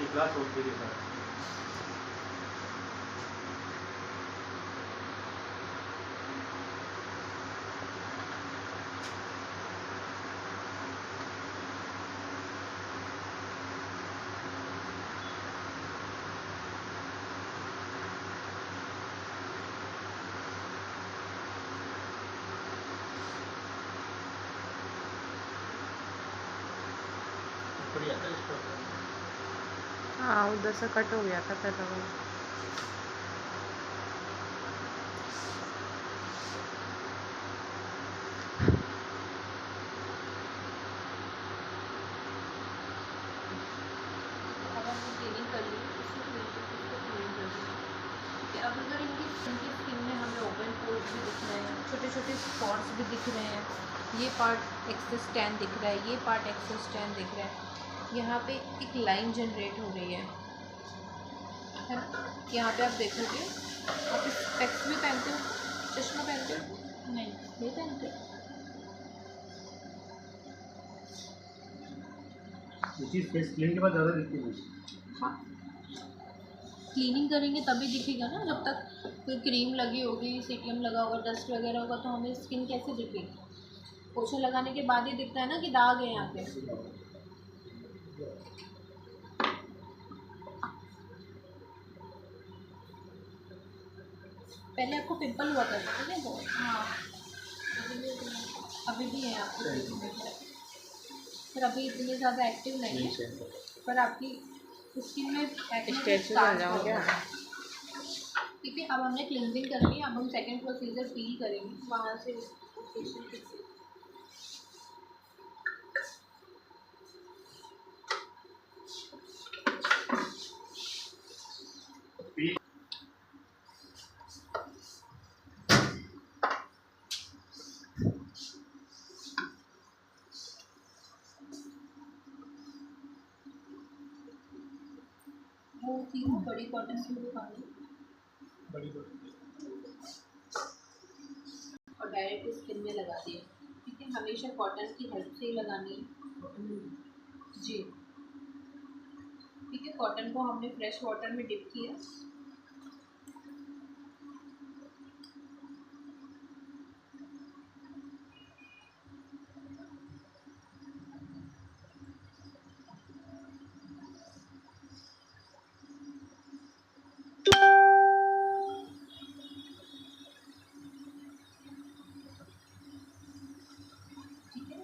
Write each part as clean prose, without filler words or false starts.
एक ग्लास और दे के साथ। बढ़िया था इसका। हाँ उधर से कट हो गया था पहले वो। अब हमने क्लीनिंग कर ली, इसको क्लीन कर दिया। कि अब अगर इनकी स्किन में हमें ओपन पोर्स भी दिख रहे हैं, छोटे छोटे स्पॉट्स भी दिख रहे हैं, ये पार्ट एक्सेस टैन दिख रहा है, ये पार्ट एक्सेस टैन दिख रहा है, यहाँ पे एक लाइन जनरेट हो रही है ना। यहाँ पे आप देखोगे, आप स्पेक्स भी पहनते हो, चश्मा पहनते हो? नहीं पहनते। ये चीज़ फेस क्लीन के बाद ज़्यादा दिखती है मुझे। हाँ, क्लीनिंग करेंगे तभी दिखेगा ना। जब तक कोई क्रीम लगी होगी, सीटीएम लगा होगा, डस्ट वगैरह होगा, तो हमें स्किन कैसे दिखेगी? पोछा लगाने के बाद ही दिखता है ना कि दाग है यहाँ पे। पहले आपको पिंपल हुआ करता था ना बहुत? हाँ, अभी भी है आपको, पर अभी इतने ज़्यादा एक्टिव नहीं है, पर आपकी स्किन में स्ट्रेच बन जाऊँ क्या? ठीक है। अब हमने क्लिनजिंग कर ली, अब हम सेकंड प्रोसीजर पील करेंगे वहाँ से फेशियल किट से। वो थी ना बड़ी कॉटन की दुकान, बड़ी और डायरेक्ट स्किन में लगा दिया। ठीक है, हमेशा कॉटन की हेल्प से ही लगानी है जी। ठीक है, कॉटन को हमने फ्रेश वाटर में डिप किया, ठीक है।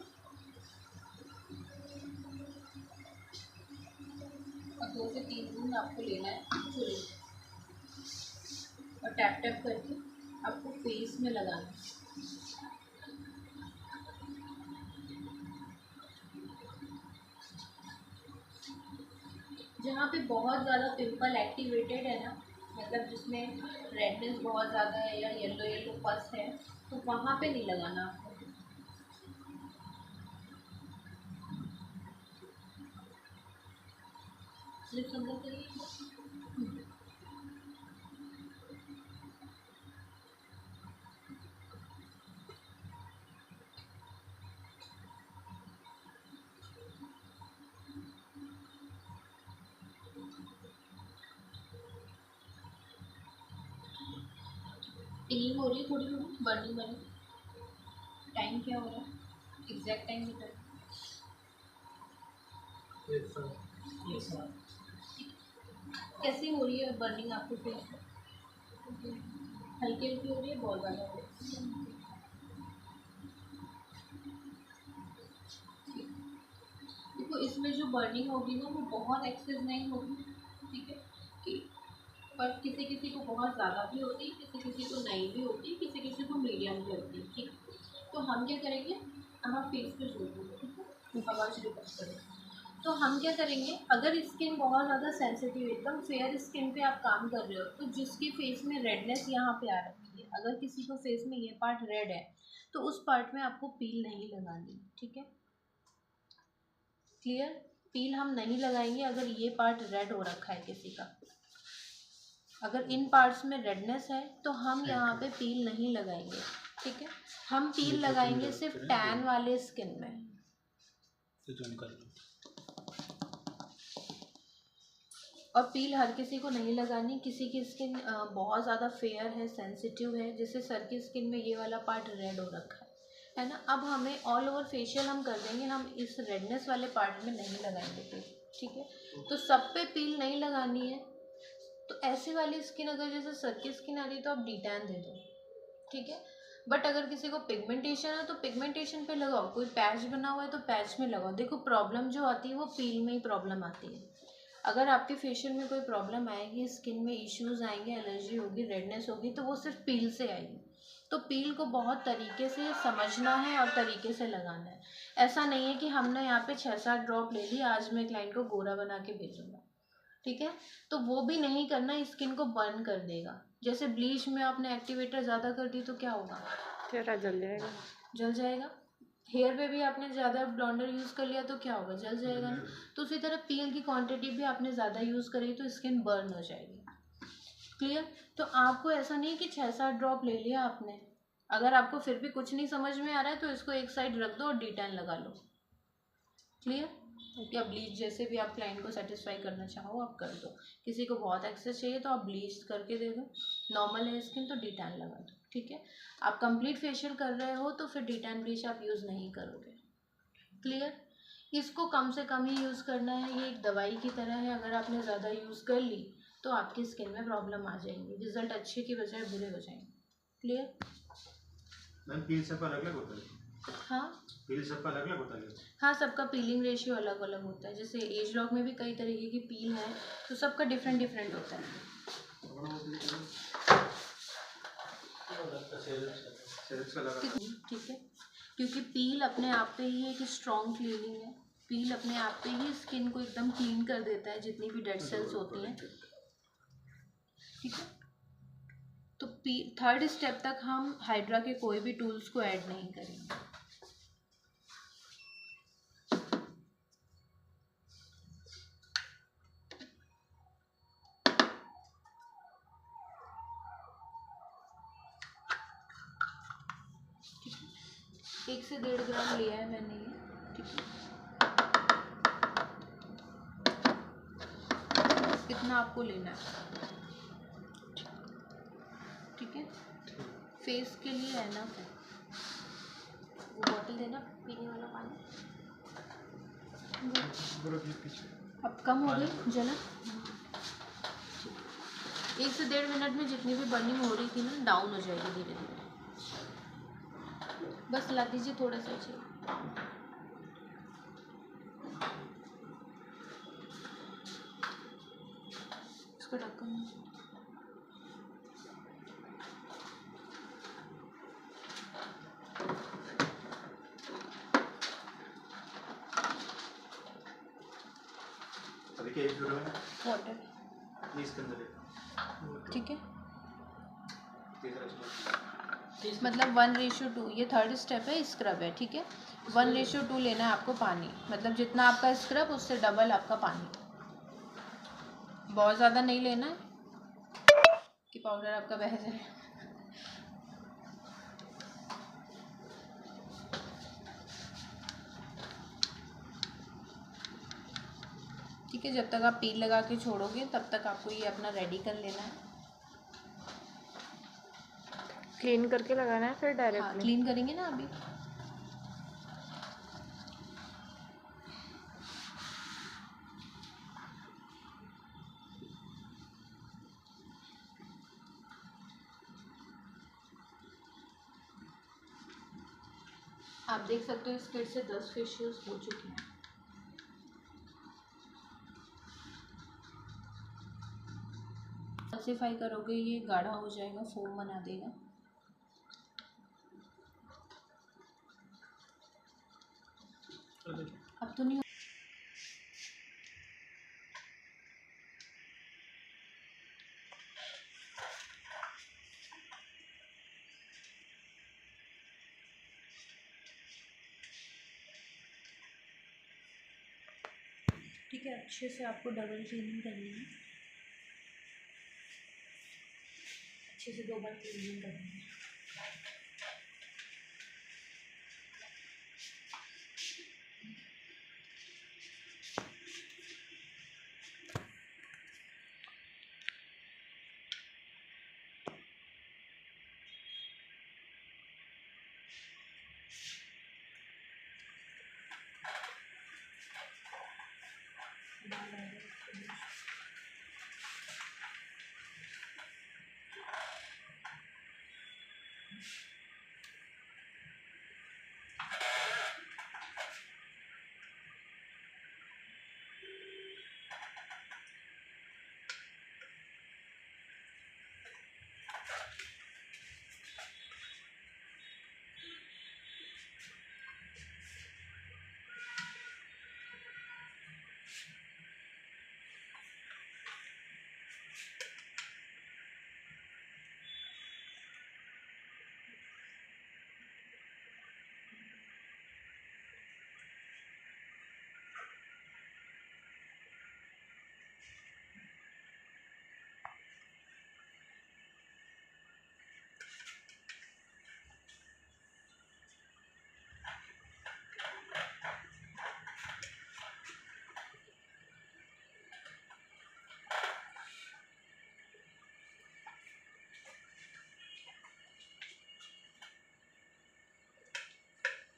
और 2 से 3 बूंद आपको लेना है फुल, और टैप टैप करके आपको फेस में लगाना है। जहाँ पे बहुत ज़्यादा पिंपल एक्टिवेटेड है ना, मतलब जिसमें रेडनेस बहुत ज़्यादा है या येलो येलो पस है, तो वहाँ पे नहीं लगाना आपको। लिप्स अंदर करिए। टिंगिंग हो रही है थोड़ी थोड़ी, बर्निंग बर्निंग। टाइम क्या हो रहा है? एग्जैक्ट टाइम बता। कैसी हो रही है बर्निंग आपको फेस में? हल्की हल्की हो रही है, बहुत ज़्यादा हो रही है? देखो, इसमें जो बर्निंग होगी ना वो बहुत एक्सेस नहीं होगी, ठीक है। कि पर किसी किसी को बहुत ज़्यादा भी होती है, किसी किसी को नहीं भी होती, किसी किसी को मीडियम भी होती है, ठीक है। तो हम क्या करेंगे, हम फेस पे जोड़ देंगे, ठीक है, आवाज़ रिकॉर्ड करेंगे। तो हम क्या करेंगे, अगर स्किन बहुत ज़्यादा सेंसिटिव, एकदम फेयर स्किन पे आप काम कर रहे हो, तो जिसके फेस में रेडनेस यहाँ पे आ रखी है, अगर किसी को फेस में ये पार्ट रेड है, तो उस पार्ट में आपको पील नहीं लगानी, ठीक है। क्लियर? पील हम नहीं लगाएंगे अगर ये पार्ट रेड हो रखा है किसी का। अगर इन पार्ट्स में रेडनेस है तो हम यहाँ पे पील नहीं लगाएंगे, ठीक है। हम पील लगाएंगे सिर्फ टैन वाले स्किन में। और पील हर किसी को नहीं लगानी। किसी की स्किन बहुत ज़्यादा फेयर है, सेंसिटिव है, जैसे सर की स्किन में ये वाला पार्ट रेड हो रखा है ना। अब हमें ऑल ओवर फेशियल हम कर देंगे, हम इस रेडनेस वाले पार्ट में नहीं लगाएंगे पील, ठीक है। तो सब पे पील नहीं लगानी है। तो ऐसी वाली स्किन अगर जैसे सर की स्किन आ रही है तो आप D10 दे दो, ठीक है। बट अगर किसी को पिगमेंटेशन है तो पिगमेंटेशन पे लगाओ, कोई पैच बना हुआ है तो पैच में लगाओ। देखो प्रॉब्लम जो आती है वो पील में ही प्रॉब्लम आती है। अगर आपके फेशियल में कोई प्रॉब्लम आएगी, स्किन में इश्यूज आएंगे, एलर्जी होगी, रेडनेस होगी, तो वो सिर्फ पील से आएगी। तो पील को बहुत तरीके से समझना है और तरीके से लगाना है। ऐसा नहीं है कि हमने यहाँ पे 6-7 ड्रॉप ले ली, आज मैं क्लाइंट को गोरा बना के भेजूंगा, ठीक है। तो वो भी नहीं करना, स्किन को बर्न कर देगा। जैसे ब्लीच में आपने एक्टिवेटर ज़्यादा कर दी तो क्या होगा, चेहरा जल जाएगा। जल जाएगा। हेयर पे भी आपने ज़्यादा ब्लॉन्डर यूज़ कर लिया तो क्या होगा, जल जाएगा ना। तो उसी तरह पील की क्वांटिटी भी आपने ज़्यादा यूज़ करी तो स्किन बर्न हो जाएगी। क्लियर। तो आपको ऐसा नहीं कि 6-7 ड्रॉप ले लिया आपने, अगर आपको फिर भी कुछ नहीं समझ में आ रहा है तो इसको एक साइड रख दो और D10 लगा लो। क्लियर। या ब्लीच, जैसे भी आप क्लाइंट को सेटिस्फाई करना चाहो आप कर दो। किसी को बहुत एक्सेस चाहिए तो आप ब्लीच करके दे दो, नॉर्मल है स्किन तो D10 लगा दो, ठीक है। आप कंप्लीट फेशियल कर रहे हो तो फिर D10 ब्लीच आप यूज़ नहीं करोगे। क्लियर। इसको कम से कम ही यूज़ करना है, ये एक दवाई की तरह है। अगर आपने ज़्यादा यूज़ कर ली तो आपकी स्किन में प्रॉब्लम आ जाएंगी, रिजल्ट अच्छे की बजाय बुरे हो जाएंगे। क्लियर। मैम पील सबका अलग अलग होता है? हाँ पील सबका अलग अलग होता है? हाँ, सबका पीलिंग रेशियो अलग अलग होता है। जैसे एज लॉक में भी कई तरीके की पील है, तो सबका डिफरेंट डिफरेंट होता है। ठीक है, क्योंकि पील अपने आप पे ही एक स्ट्रॉन्ग क्लीनिंग है। पील अपने आप पे ही स्किन को एकदम क्लीन कर देता है, जितनी भी डेड सेल्स होती हैं, ठीक है। तो थर्ड स्टेप तक हम हाइड्रा के कोई भी टूल्स को ऐड नहीं करेंगे। ठीक है, 1 से 1.5 ग्राम लिया है मैंने ये, ठीक है। इतना आपको लेना है, ठीक है। फेस के लिए है ना, वो बॉटल देना पीने वाला पानी। अब कम हो गई जलन। 1 से 1.5 मिनट में जितनी भी बर्निंग हो रही थी ना, डाउन हो जाएगी धीरे धीरे। बस ला दीजिए थोड़ा सा चाहिए। इसको ढक्कन अभी क्या यूज हो रहा है? वाटर, प्लीज के अंदर ठीक है। मतलब 1:2, ये थर्ड स्टेप है, स्क्रब है, ठीक है। 1:2 लेना है आपको पानी, मतलब जितना आपका स्क्रब उससे डबल आपका पानी। बहुत ज़्यादा नहीं लेना है कि पाउडर आपका बह जाए। ठीक है, जब तक आप पील लगा के छोड़ोगे तब तक आपको ये अपना रेडी कर लेना है। क्लीन करके लगाना है फिर हाँ, डायरेक्टली? क्लीन करेंगे ना अभी। आप देख सकते हो इस किट से 10 फेशियल्स हो चुके हैं। क्लासिफाई करोगे ये गाढ़ा हो जाएगा, फोम बना देगा। अब तो नहीं। ठीक है, अच्छे से आपको डबल क्लीनिंग करनी है, अच्छे से 2 बार क्लीनिंग करनी है।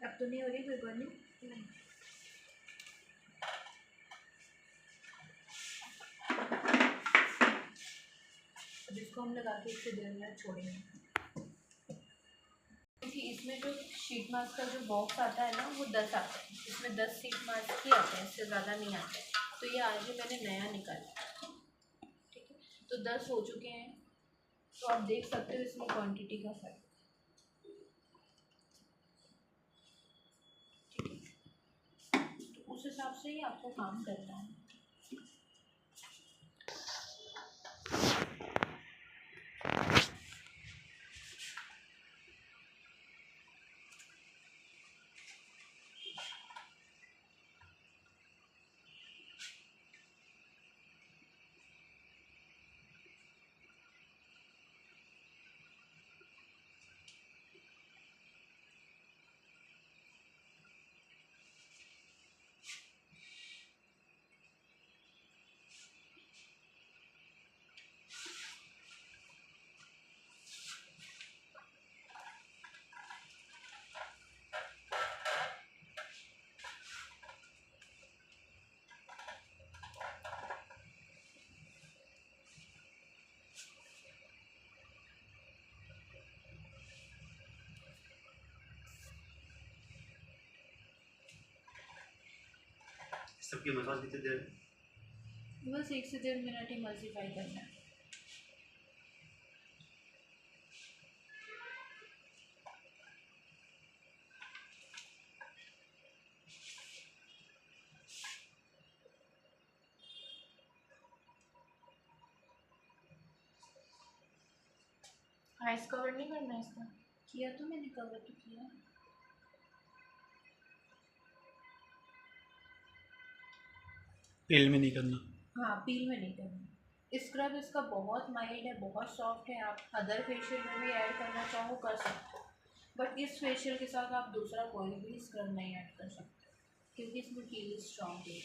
अब तो नहीं हो रही कोई बर्निंग। अब इसको हम लगा के इसको 1.5 मिनट छोड़ेंगे, क्योंकि इसमें जो शीट मास्क का जो बॉक्स आता है ना वो 10 आता है, इसमें 10 शीट मास्क ही आते हैं, इससे ज़्यादा नहीं आते। तो ये आज ही मैंने नया निकाला, ठीक है। तो 10 हो चुके हैं, तो आप देख सकते हो इसमें क्वांटिटी का फर्क, ठीक है। तो उस हिसाब से ही आपको काम करना है। सबकी मसाज कितनी देर? बस 1 से 1.5 मिनट ही मल्सीफाई करना है। आइस कवर नहीं करना है इसका? किया तो मैंने, कवर तो किया। पील में नहीं करना? हाँ, पील में नहीं करना। स्क्रब इसका बहुत माइल्ड है, बहुत सॉफ्ट है। आप अदर फेशियल में भी ऐड करना चाहो कर सकते हो, बट इस फेशियल के साथ आप दूसरा कोई भी स्क्रब नहीं ऐड कर सकते, क्योंकि इसमें पील स्ट्रॉन्ग है।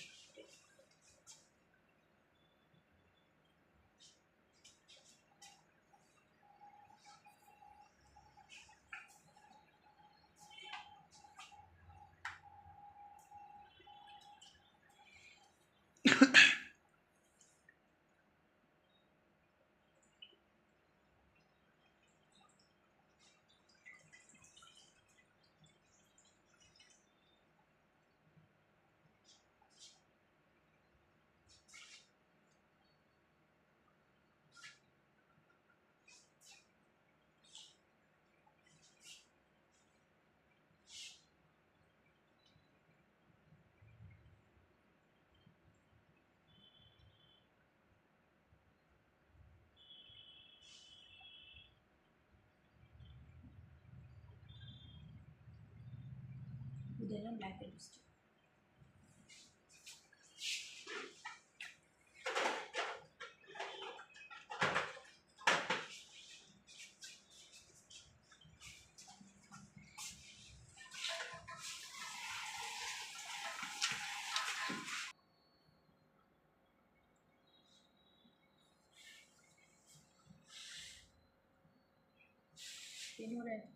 देना ब्लैक लिपस्टिक। तीन हो रहे हैं।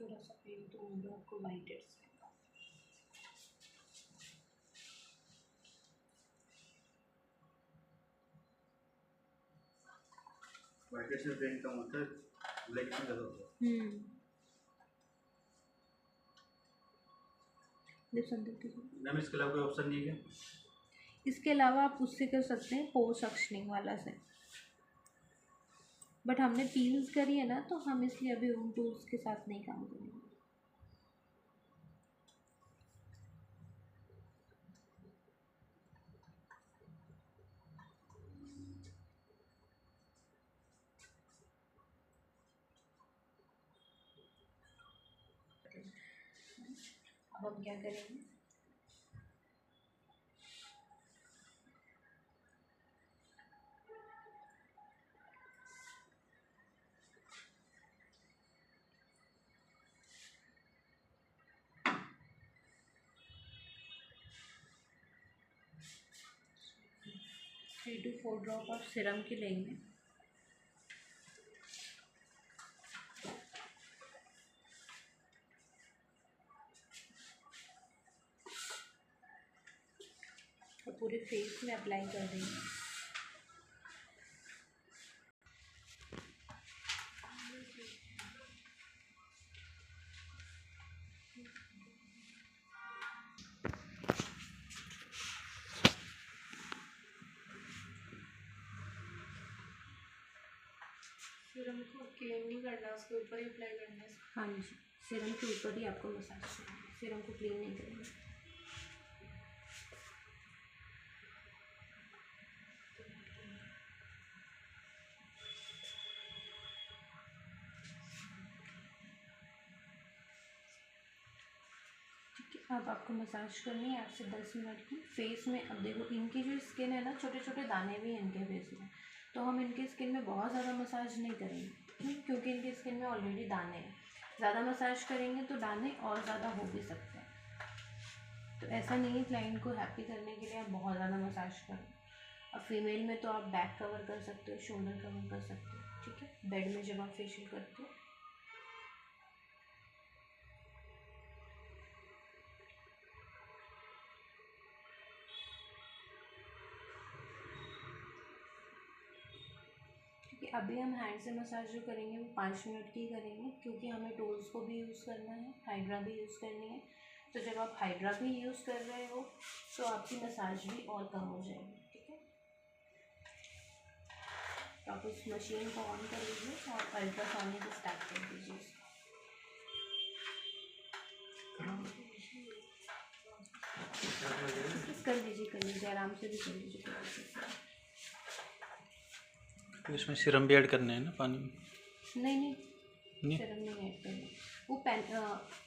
थोड़ा सा पेन तो होगा आपको वाइट हेड्स में। व्हाइट हेड्स में पेन कम होता है, ब्लैक में ज़्यादा होता है। मैम इसके अलावा कोई ऑप्शन नहीं है क्या? इसके अलावा आप उससे कर सकते हैं पोर सक्शनिंग वाला से, बट हमने पील्स करी है ना, तो हम इसलिए अभी उन टूल्स के साथ नहीं काम करेंगे। अब हम क्या करेंगे, three to four drop of serum की लेंगे। और पूरे फेस में अप्लाई कर देंगे। सिरम को क्लीन नहीं करना, उसके ऊपर ही अप्लाई करना है। हाँ जी, सिरम के ऊपर ही आपको मसाज करना है, सिरम को क्लीन नहीं करेंगे। ठीक है, अब आपको मसाज करनी है 8 से 10 मिनट की फेस में। अब देखो इनकी जो स्किन है ना, छोटे छोटे दाने भी हैं इनके फेस में, तो हम इनके स्किन में बहुत ज़्यादा मसाज नहीं करेंगे। क्योंकि इनके स्किन में ऑलरेडी दाने हैं। ज़्यादा मसाज करेंगे तो दाने और ज़्यादा हो भी सकते हैं। तो ऐसा नहीं है क्लाइंट को हैप्पी करने के लिए आप बहुत ज़्यादा मसाज करें। अब फीमेल में तो आप बैक कवर कर सकते हो, शोल्डर कवर कर सकते हो, ठीक है, बेड में जब आप फेशियल करते हो। ठीक है, अभी हम हैंड से मसाज जो करेंगे वो 5 मिनट की करेंगे, क्योंकि हमें टूल्स को भी यूज़ करना है, हाइड्रा भी यूज़ करनी है। तो जब आप हाइड्रा भी यूज़ कर रहे हो तो आपकी मसाज भी और कम हो जाएगी। ठीक है, तो आप उस मशीन को ऑन कर लीजिए और अल्ट्रासोनिक स्टार्ट कर दीजिए उसको। कर लीजिए आराम से भी कर लीजिए। तो इसमें सिरम भी ऐड करने हैं ना पानी में? नहीं, नहीं? सिरम नहीं ऐड करना। वो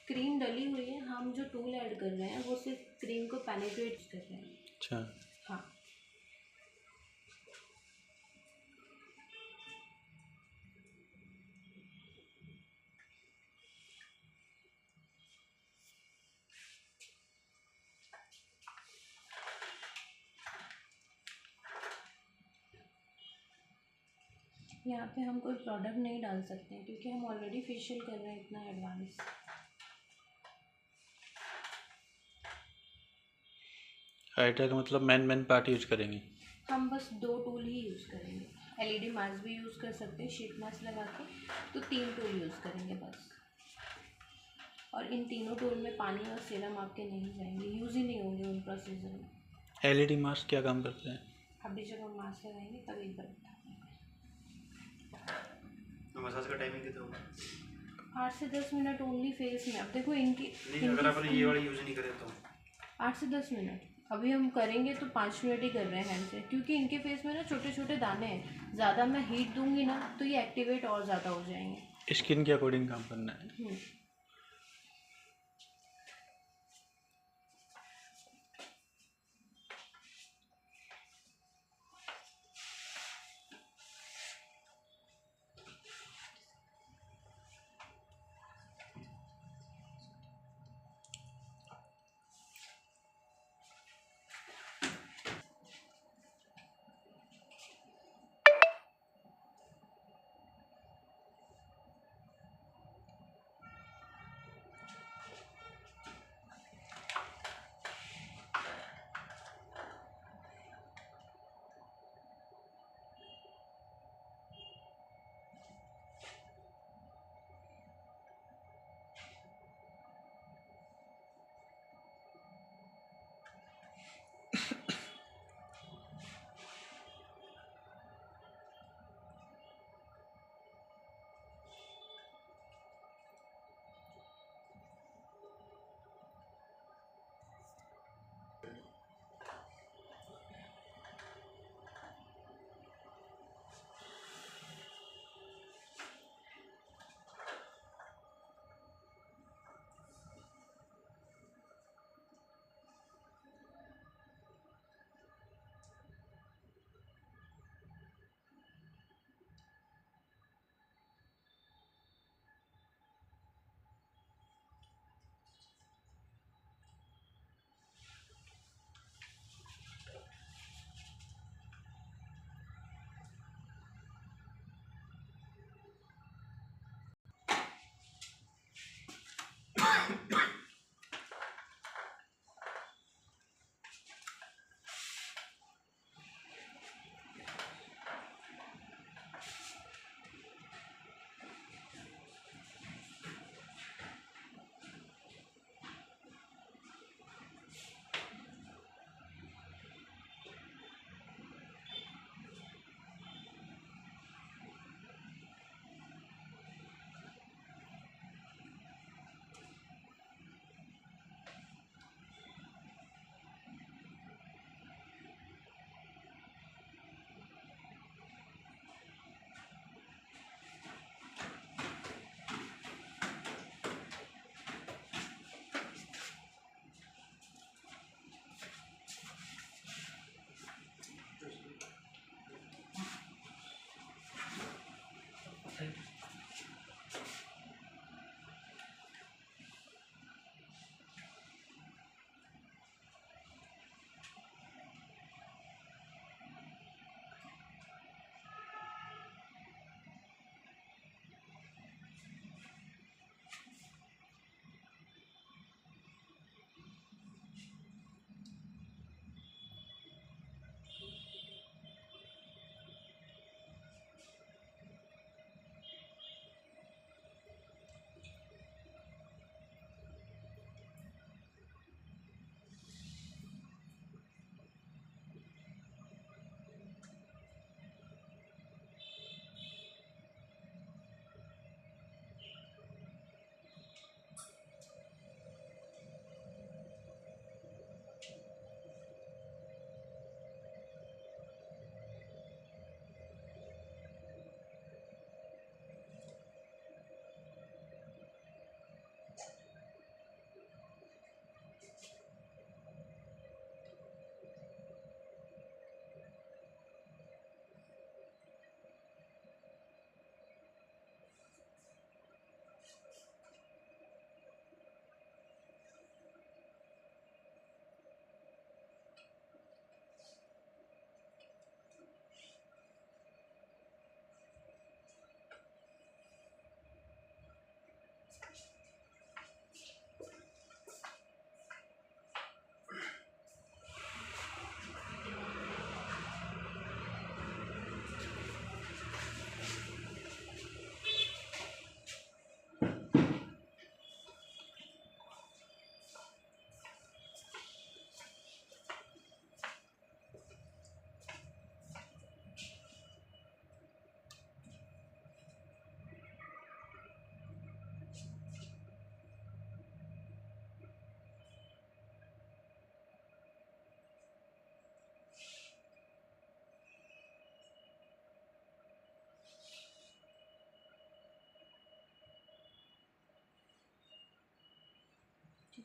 क्रीम डली हुई है, हम जो टूल ऐड कर रहे हैं वो सिर्फ क्रीम को पेनिट्रेट कर रहे हैं। अच्छा। हाँ, यहाँ पे हम कोई प्रोडक्ट नहीं डाल सकते हैं क्योंकि हम ऑलरेडी फेशियल कर रहे हैं इतना एडवांस। हाइड्रा का मतलब मैन पार्ट यूज करेंगे? हम बस 2 टूल ही यूज़ करेंगे। एलईडी मास्क भी यूज़ कर सकते हैं शीट मास्क लगा के, तो 3 टूल यूज़ करेंगे बस। और इन तीनों टूल में पानी और सीरम आपके नहीं जाएंगे, यूज़ ही नहीं होंगे उन प्रोसीजर में। एलईडी मास्क क्या काम करते हैं? अभी जब हम मास्क लगाएंगे तब एक बार बताएंगे। तो मसाज का टाइमिंग कितना होगा? 8 से 10 मिनट ओनली फेस में। अब देखो नहीं, अगर आपने ये वाली यूज़ नहीं करे तो 8 से 10 मिनट। अभी हम करेंगे तो 5 मिनट ही कर रहे हैं हैंड से, क्योंकि इनके फेस में ना छोटे छोटे दाने हैं। ज़्यादा मैं हीट दूंगी ना तो ये एक्टिवेट और ज़्यादा हो जाएंगे। स्किन के अकॉर्डिंग काम करना है।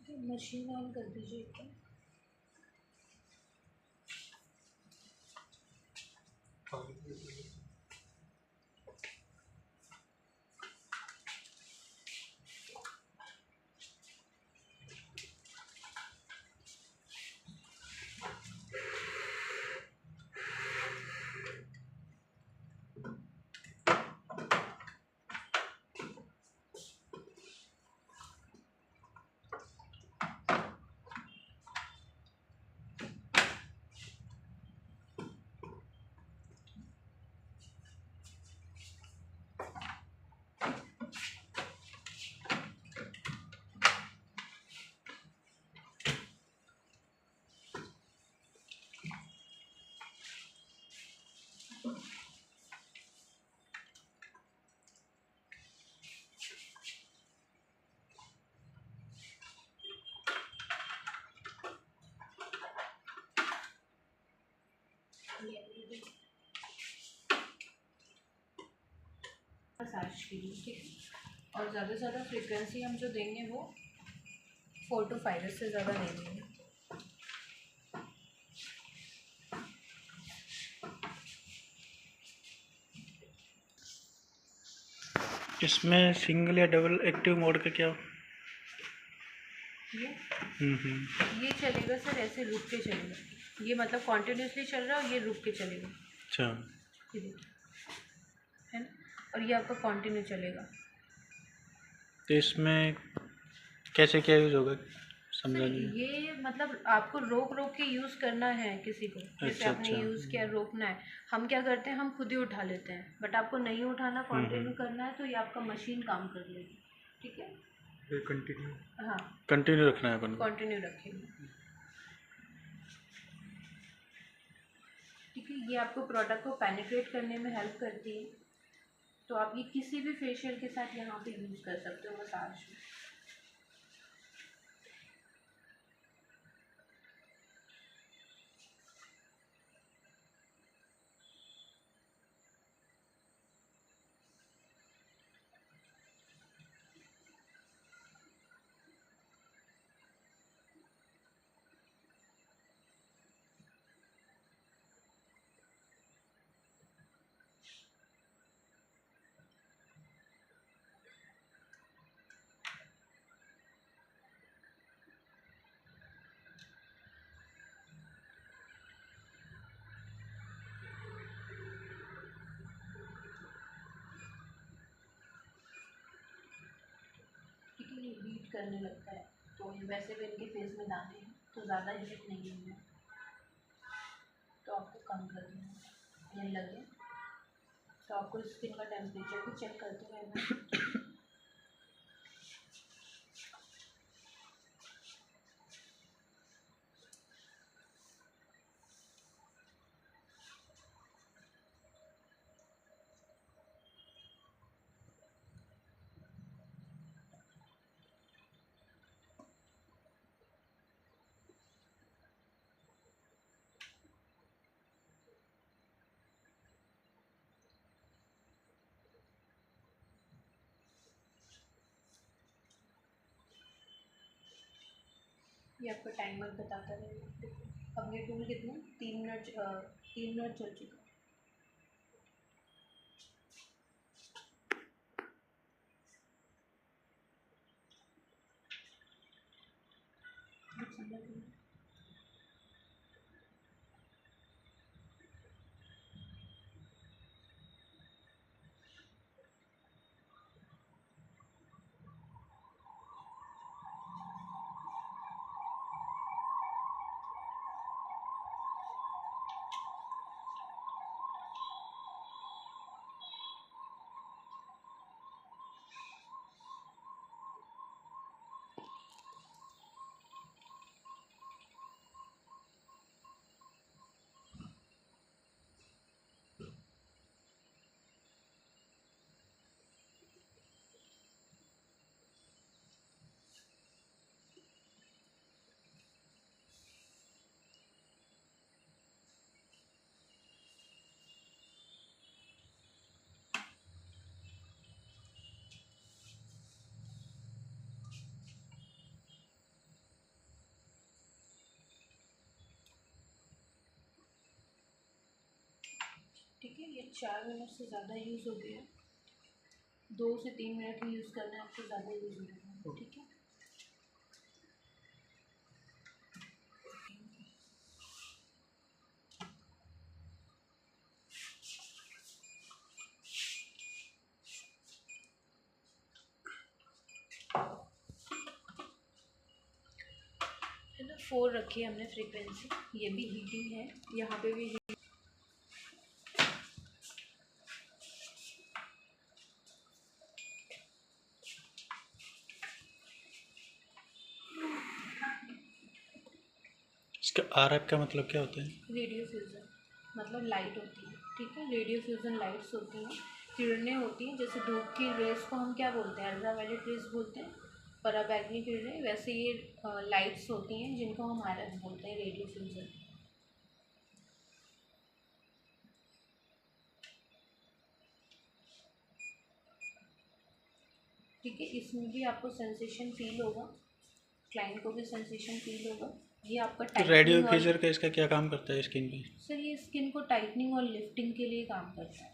मशीन ऑन कर दीजिए एकदम। मसाज के लिए, ठीक है। और ज़्यादा से ज़्यादा फ्रीक्वेंसी हम जो देंगे वो 4 to 5, इससे ज़्यादा नहीं देंगे। इसमें सिंगल या डबल एक्टिव मोड का क्या? ये चलेगा सर, ऐसे रुक के चलेगा। ये मतलब कॉन्टिन्यूसली चल रहा है और ये रुक के चलेगा। अच्छा, ये देखिए, है ना, और ये आपका कंटिन्यू चलेगा। तो इसमें कैसे क्या यूज़ होगा, समझा सर नहीं। ये मतलब आपको रोक रोक के यूज़ करना है किसी को, जैसे अच्छा, आपने अच्छा। यूज़ किया, रोकना है। हम क्या करते हैं, हम खुद ही उठा लेते हैं, बट आपको नहीं उठाना, कंटिन्यू करना है, तो ये आपका मशीन काम कर लेगी, ठीक है। फिर कंटिन्यू, हाँ, कंटिन्यू रखना है अपन को। कंटिन्यू रखेंगे, ठीक है। ये आपको प्रोडक्ट को पेनिट्रेट करने में हेल्प करती है, तो आप ये किसी भी फेशियल के साथ यहाँ पे यूज़ कर सकते हो मसाज में। ठीक है, ये हीट करने लगता है, तो वैसे भी इनके फेस में दाने हैं, तो ज़्यादा हीट नहीं है, तो आपको कम कर देना है। नहीं लगे तो आपको स्किन का टेम्परेचर भी चेक करते रहना। ये आपका टाइमर बताता रहेगा। अब ये टूल कितना 3 मिनट चल चुका है। समझ गए? ठीक है, ये 4 मिनट से ज़्यादा यूज़ हो गया, 2 से 3 मिनट में यूज़ करना है आपको, ज़्यादा यूज़ नहीं करना है। ठीक है, है ना। 4 रखी है हमने फ्रीक्वेंसी, ये भी हीटिंग है, यहाँ पे भी इसका RF का मतलब क्या होता है? रेडियो फ्यूज़न, मतलब लाइट होती है। ठीक है, रेडियो फ्यूज़न लाइट्स होती हैं, किरणें होती हैं। जैसे धूप की रेस को हम क्या बोलते हैं, अल्ट्रावायलेट रेस बोलते हैं, पराबैंगनी किरणें। वैसे ये लाइट्स होती हैं जिनको हम RF बोलते हैं, रेडियो फ्यूज़न। ठीक है, इसमें भी आपको सेंसेशन फील होगा, क्लाइंट को भी सेंसेशन फील होगा। ये आपका तो रेडियो टाइटनिंग फ्यूजर और का इसका क्या काम करता है स्किन पे? सर ये स्किन को टाइटनिंग और लिफ्टिंग के लिए काम करता है।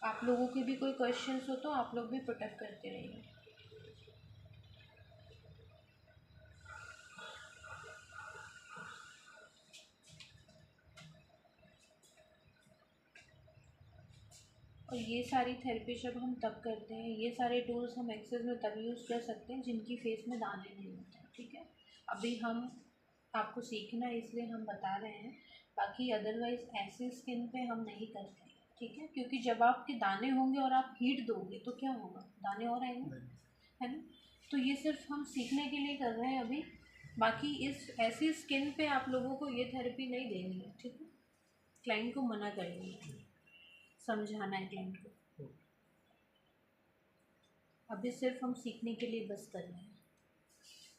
आप लोगों के भी कोई क्वेश्चंस हो तो आप लोग भी पुटअप करते रहिए। और ये सारी थेरेपी जब हम तब करते हैं, ये सारे टूल्स हम एक्सेस में तब यूज़ कर सकते हैं जिनकी फेस में दाने नहीं होते हैं। ठीक है, अभी हम आपको सीखना है इसलिए हम बता रहे हैं, बाकी अदरवाइज़ ऐसे स्किन पे हम नहीं करते हैं। ठीक है, क्योंकि जब आपके दाने होंगे और आप हीट दोगे तो क्या होगा, दाने और आएंगे, है ना। तो ये सिर्फ हम सीखने के लिए कर रहे हैं अभी, बाकी इस ऐसी स्किन पे आप लोगों को ये थेरेपी नहीं देनी है। ठीक है, क्लाइंट को मना करनी है, समझाना है क्लाइंट को। अभी सिर्फ हम सीखने के लिए बस कर रहे हैं,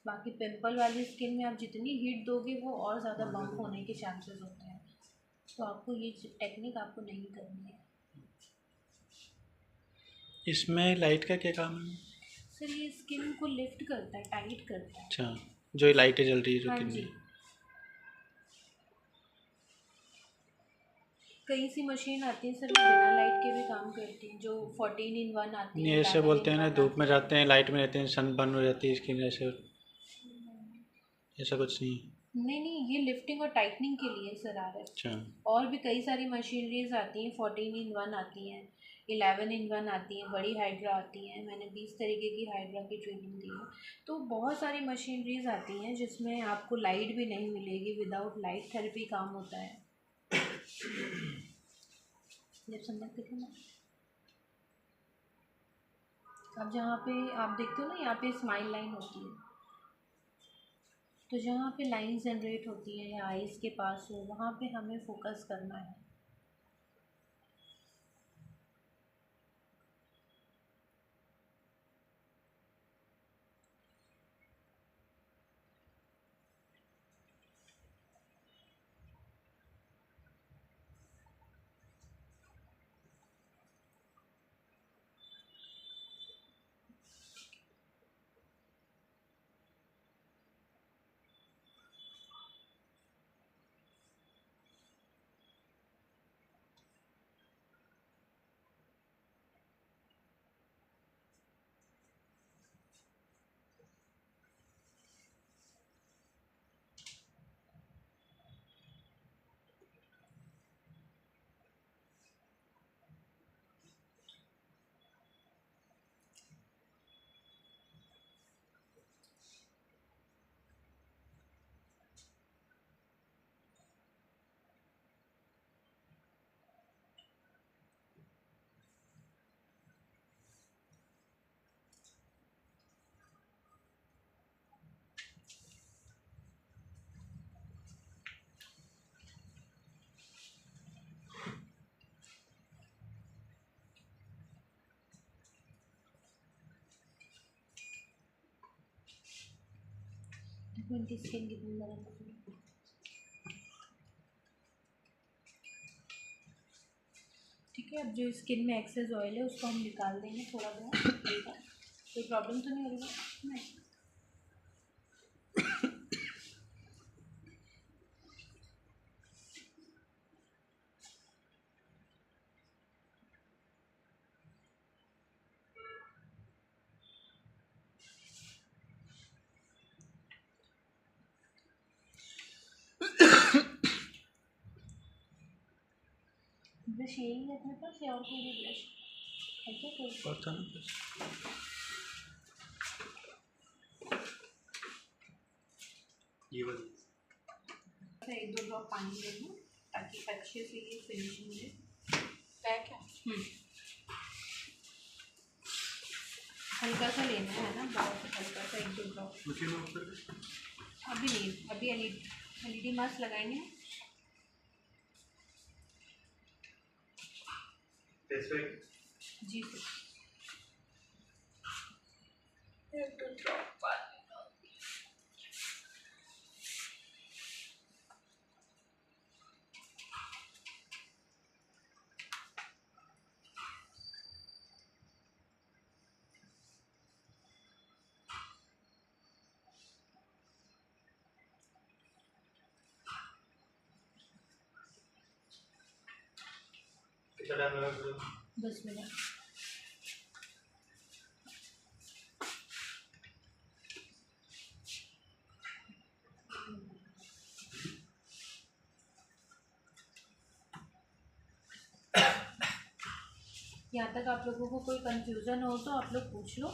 बाकी पिंपल वाली स्किन में आप जितनी हीट दोगे वो और ज़्यादा बम्प होने के चांसेस होते हैं, तो आपको ये टेक्निक आपको नहीं करनी है। इसमें लाइट का क्या काम है? सर ये स्किन को लिफ्ट करता है, टाइट करता है। अच्छा, जो ये लाइटें जल रही है जो हाँ किन जी, कई सी मशीन आती है सर, वो बिना लाइट के भी काम करती हैं, जो 14 in 1 आती नहीं है, ऐसे 11 बोलते हैं in ना, 1 धूप में आती है। जाते हैं लाइट में रहते हैं सन बर्न हो जाती है स्किन, ऐसे ऐसा कुछ नहीं? नहीं नहीं, ये लिफ्टिंग और टाइटनिंग के लिए सर आ रहा है। अच्छा, और भी कई सारी मशीनरीज आती हैं, 14 in 1 आती हैं, 11 in 1 आती हैं, बड़ी हाइड्रा आती हैं। मैंने 20 तरीके की हाइड्रा की ट्रेनिंग दी है। तो बहुत सारी मशीनरीज आती हैं जिसमें आपको लाइट भी नहीं मिलेगी, विदाउट लाइट थेरेपी काम होता है। जब समझते थे ना, अब जहाँ पे आप देखते हो ना, यहाँ पे स्माइल लाइन होती है, तो जहाँ पे लाइन जनरेट होती है या आइज़ के पास हो, वहाँ पे हमें फोकस करना है। देखो इनकी स्किन कितनी नरम होती है। ठीक है, अब जो स्किन में एक्सेस ऑयल है उसको हम निकाल देंगे थोड़ा बहुत। कोई प्रॉब्लम तो नहीं हो रही है? नहीं। ब्रश यही है अपने पास या और कोई भी ब्रश है क्या कोई? पता नहीं कुछ। ये वाली अच्छा, 1-2 ड्रॉप पानी ले लूँ ताकि अच्छे से ये फिनिशिंग मिले। पैक है। हल्का सा लेना है ना, बहुत हल्का सा, 1-2 ड्रॉप। उसी में ऊपर अभी नहीं, अभी एलईडी मास्क लगाएंगे। फेस पैक जी सर। कितना टाइम लगा? 10 मिनट। यहाँ तक आप लोगों को कोई कंफ्यूजन हो तो आप लोग पूछ लो।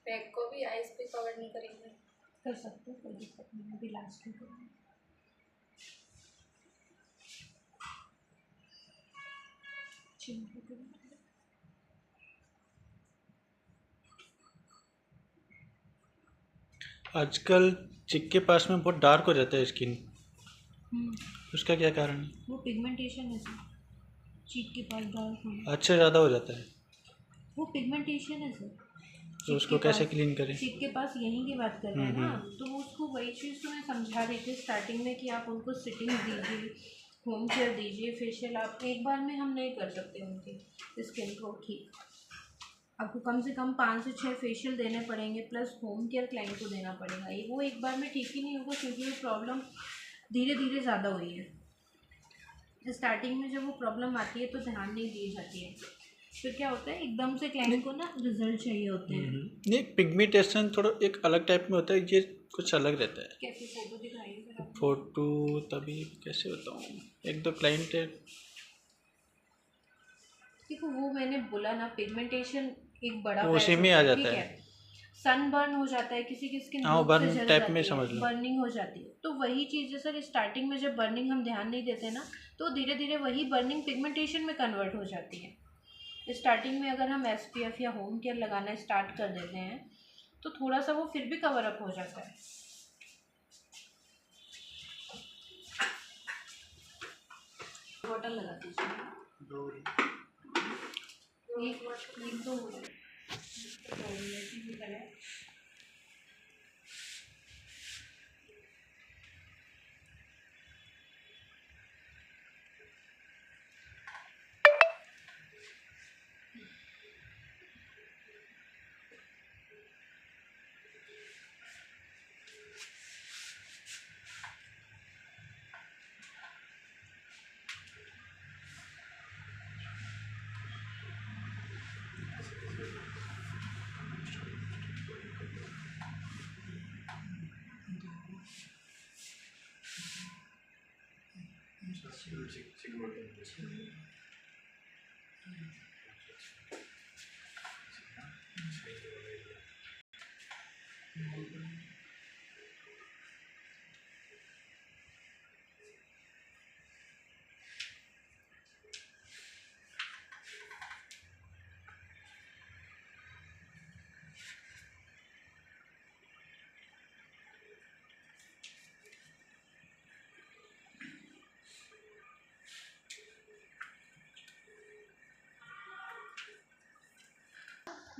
पैक को भी आइस पे कवर नहीं करेंगे। कर सकते हो, कोई दिक्कत नहीं है। अभी लास्ट में करेंगे। चिंता करें। आजकल चिक के पास में बहुत डार्क हो जाता है स्किन, उसका क्या कारण है? वो पिगमेंटेशन है सर। चीक के पास डार्क होना, अच्छे ज़्यादा हो जाता है, वो पिगमेंटेशन है सर। तो उसको कैसे क्लीन करें? चीक के पास यहीं की बात कर रहे हैं ना, तो वो उसको वही चीज़ तो मैं समझा रही थी स्टार्टिंग में कि आप उनको सिटिंग दीजिए, होम केयर दीजिए, फेशियल आप एक बार में हम नहीं कर सकते उनकी स्किन को ठीक। आपको कम से कम 5 से 6 फेशियल देने पड़ेंगे, प्लस होम केयर क्लाइंट को देना पड़ेगा। ये वो एक बार में ठीक ही नहीं होगा, क्योंकि ये प्रॉब्लम धीरे धीरे ज़्यादा हुई है। स्टार्टिंग में जब वो प्रॉब्लम आती है तो ध्यान नहीं दी जाती है, फिर क्या होता है एकदम से क्लाइंट को ना रिजल्ट चाहिए होते हैं। नहीं, पिगमेंटेशन थोड़ा एक अलग टाइप में होता है, ये कुछ अलग रहता है। कैसी फोटो दिखाइए सर आप? फोटो तभी कैसे बताऊँ, एक दो क्लाइंट है। देखो वो मैंने बोला ना, पिगमेंटेशन एक बड़ा तो उसी में आ जाता है। सनबर्न हो जाता है, किसी की स्किन हाँ, बर्न टाइप में समझ लो, बर्निंग हो जाती है। तो वही चीज़ है सर, स्टार्टिंग में जब बर्निंग हम ध्यान नहीं देते ना, तो धीरे धीरे वही बर्निंग पिगमेंटेशन में कन्वर्ट हो जाती है। स्टार्टिंग में अगर हम SPF या होम केयर लगाना स्टार्ट कर देते हैं तो थोड़ा सा वो फिर भी कवर अप हो जाता है। बॉटल लगा दीजिए। एक दो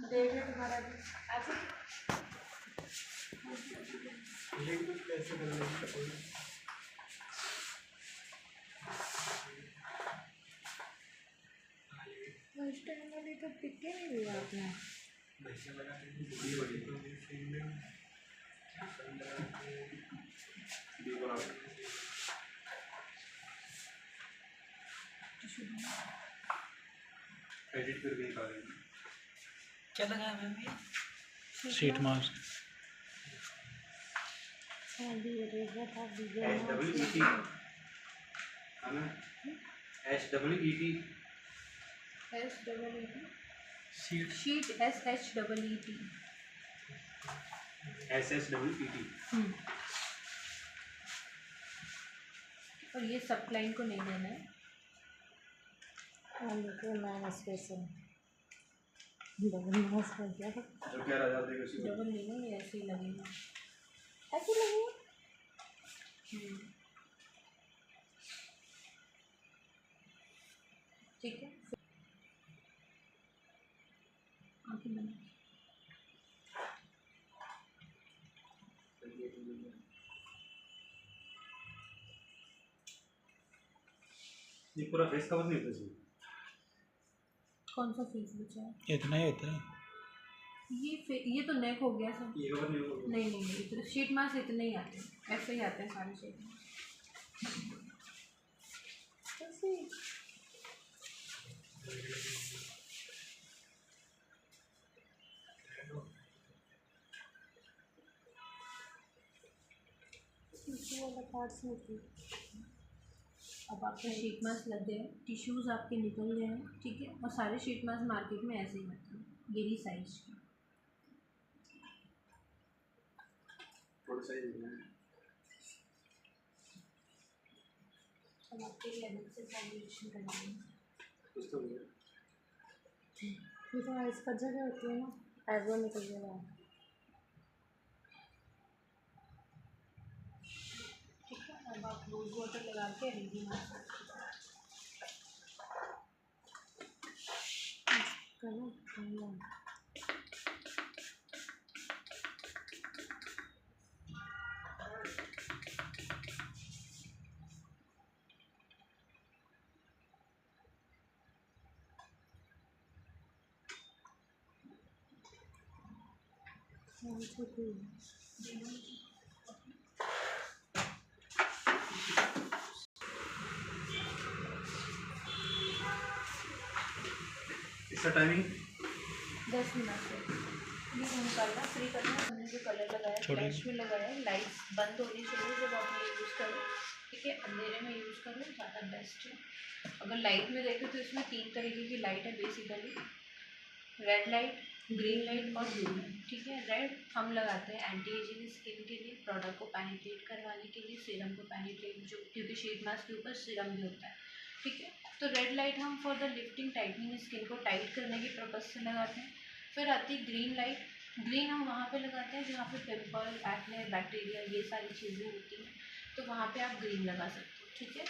देख है तुम्हारा भी ऐसे फर्स्ट टाइम वाली तो पिके नहीं दिया आपने। एडिट करके निकाल क्या लगाया मैम ये? Sheet mask. HEET sheet sheet SHEET SSEET। और ये सब क्लाइंट को नहीं देना है। मैंने स्पेशल डबल मास्क कर दिया था। जो 11,000 देगा उसी को। डबल नहीं है, ऐसे ही लगेगा। ऐसे लगेगा। ठीक है आंखें बंद। ये पूरा फेस कवर नहीं होता इसमें। कौन सा फेस बचा है? इतना ही होता है। ये तो नेक हो गया सब। ये कवर नहीं होगा। नहीं नहीं नहीं, इतने शीट मास्क इतने ही आते हैं, ऐसे ही आते हैं सारे शीट मास्क। ऐसे ही। टिश्यू वाला पार्ट्स में थी। अब आपका शीट मास्क लग गए, टिश्यूज़ आपके निकल गए हैं, ठीक है। और सारे शीट मास्क मार्केट में ऐसे ही आते हैं, यही साइज के। थोड़ा सा ही देना है। अब आपके लेवल से फॉर्मुलेशन करवाएंगे। कुछ तो नहीं है। ये तो आइस का जगह होती है ना, आईब्रो में तो जगह है। ठीक है, अब आप रोज़ वाटर लगा के रेडी मास्क करो इसका टाइमिंग 10 मिनट से ये निकालना, फ्री करना। हमने जो कलर लगाया फ्लैश में लगाया, लाइट्स बंद होनी चाहिए जब आप ये यूज़ करो, ठीक है। अंधेरे में यूज़ करो, ज़्यादा बेस्ट है। अगर लाइट में देखें तो इसमें 3 तरीके की लाइट है basically, red light, green light और ब्लू लाइट, ठीक है। रेड हम लगाते हैं एंटी एजिंग स्किन के लिए, प्रोडक्ट को पेनिट्रेट करवाने के लिए, सीरम को पेनिट्रेट, जो क्योंकि शीट मास्क के ऊपर सीरम भी होता है, ठीक है। तो रेड लाइट हम for the lifting tightening skin को टाइट करने के पर्पज़ से लगाते हैं। फिर आती है ग्रीन लाइट। ग्रीन हम वहाँ पे लगाते हैं जहाँ पे पिंपल, एक्ने, बैक्टीरिया ये सारी चीज़ें होती हैं, तो वहाँ पे आप ग्रीन लगा सकते हो, ठीक है।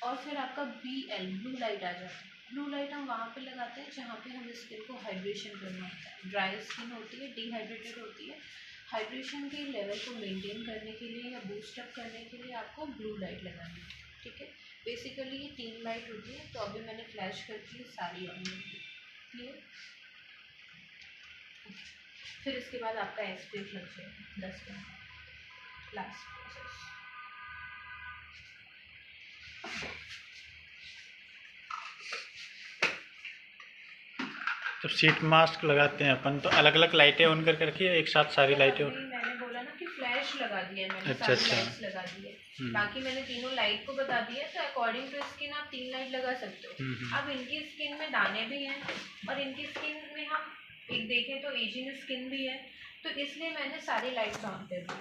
और फिर आपका BL ब्लू लाइट आ जाता है। ब्लू लाइट हम वहाँ पे लगाते हैं जहाँ पे हम स्किन को हाइड्रेशन करना होता है। ड्राई स्किन होती है, डिहाइड्रेटेड होती है, हाइड्रेशन के लेवल को मेंटेन करने के लिए या बूस्टअप करने के लिए आपको ब्लू लाइट लगानी है, ठीक है। बेसिकली ये 3 लाइट होती है, तो अभी मैंने फ्लैश करके सारी ऑन होगी, क्लियर। फिर इसके बाद आपका SPF लग जाएगा 10 मिनट, लास्ट प्रोसेस। जब शीट मास्क लगाते हैं अपन तो अलग अलग लाइटें ऑन करके रखिए, एक साथ सारी लाइटें। मैंने बोला ना कि फ्लैश लगा दिया है मैंने, अच्छा, सारी अच्छा। लाइट्स लगा दी है। बाकी मैंने तीनों लाइट को बता दिया, तो अकॉर्डिंग टू स्किन आप 3 लाइट लगा सकते हो। अब इनकी स्किन में दाने भी हैं और इनकी स्किन में हम एक देखें तो एजिंग स्किन भी है, तो इसलिए मैंने सारी लाइट्स ऑन कर दी।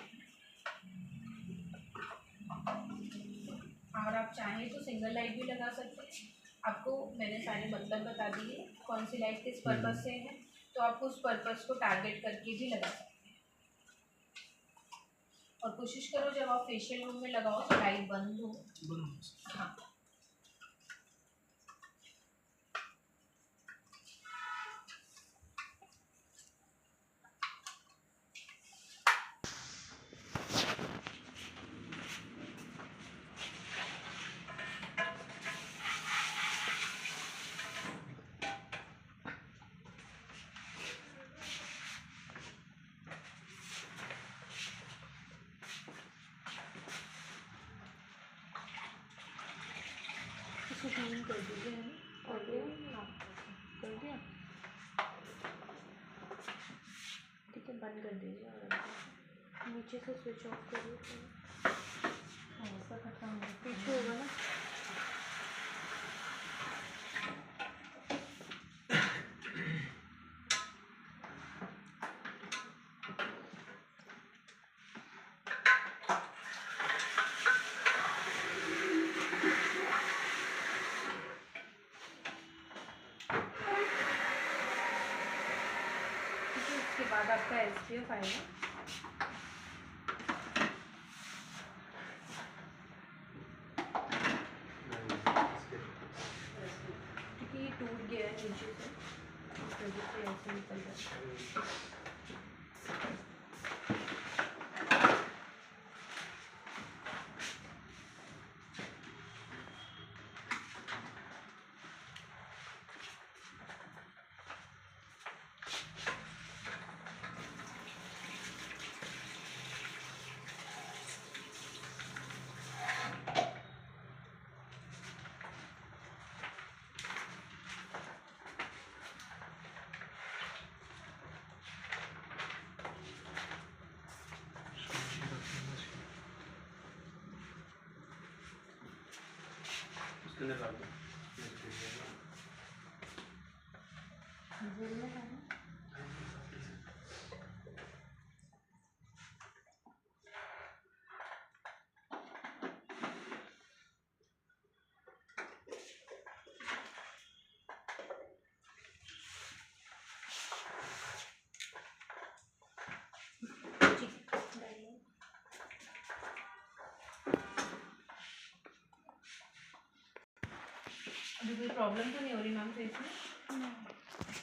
और आप चाहें तो सिंगल लाइट भी लगा सकते हैं। आपको मैंने सारे मतलब बता दिए कौन सी लाइट किस पर्पज़ से है, तो आप उस पर्पज़ को टारगेट करके भी लगा सकते हैं। और कोशिश करो जब आप फेशियल रूम में लगाओ तो लाइट बंद हो। हाँ, इसको क्लीन कर दीजिए, है ना? कर दिया? हाँ, कर दिया। ठीक है, बंद कर दीजिए और नीचे से स्विच ऑफ करिए। हाँ, ऐसा खत्म हो पीछे होगा ना। उसके बाद आपका SPF आएगा। क्योंकि ये टूट गया है नीचे से, इस वजह से ऐसे निकल रहा है। उसके अंदर डाल दो। जेल में डालना। अभी कोई प्रॉब्लम तो नहीं हो रही मैम फेस में?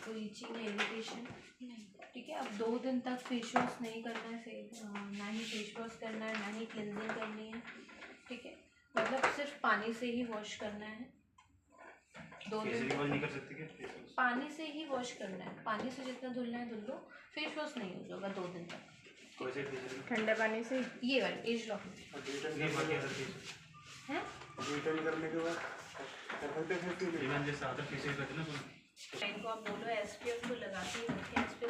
कोई इचिंग इरिटेशन नहीं? ठीक है, अब 2 दिन तक फेस वॉश नहीं करना है, ना ही फेस वॉश करना है, ना ही क्लिनजिंग करनी है। ठीक है, मतलब सिर्फ पानी से ही वॉश करना है। 2 दिन तक नहीं कर सकते क्या? पानी से ही वॉश करना है। पानी से जितना धुलना है धुल लो, फेस वॉश नहीं यूज होगा 2 दिन तक। ठंडे पानी से ये वाले एज लॉक में है। रिटर्न करने के बाद इवन जैसे आता फेशियल करते ना इनको आप बोलो SPF तो लगाते ही रखें। SPF